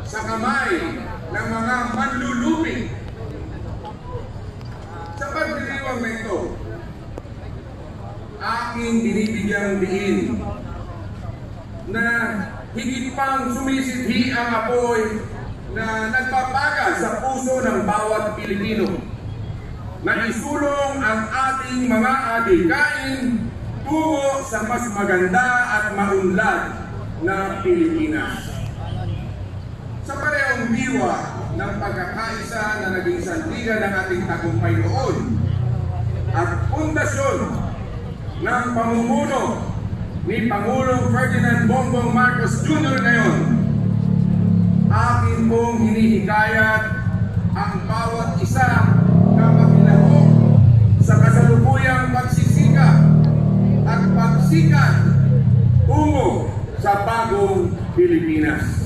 sa kamay ng mga manlulupi. Sa pagdiriwang na ito, aking binibigyang diin na higit pang sumisidhi ang apoy na nagpapagal sa puso ng bawat Pilipino na isulong ang ating mga adhikain tungo sa mas maganda at maunlad na Pilipinas. Sa parehong diwa ng pagkakaisa na naging sandigan ng ating tagumpay noon at pundasyon ng pamumuno ni Pangulong Ferdinand Bongbong Marcos Jr. ngayon, akin pong hinihikayat ang bawat isa na makilahok sa kasalukuyang pagsisikap at pagsikat tungo sa bagong Pilipinas.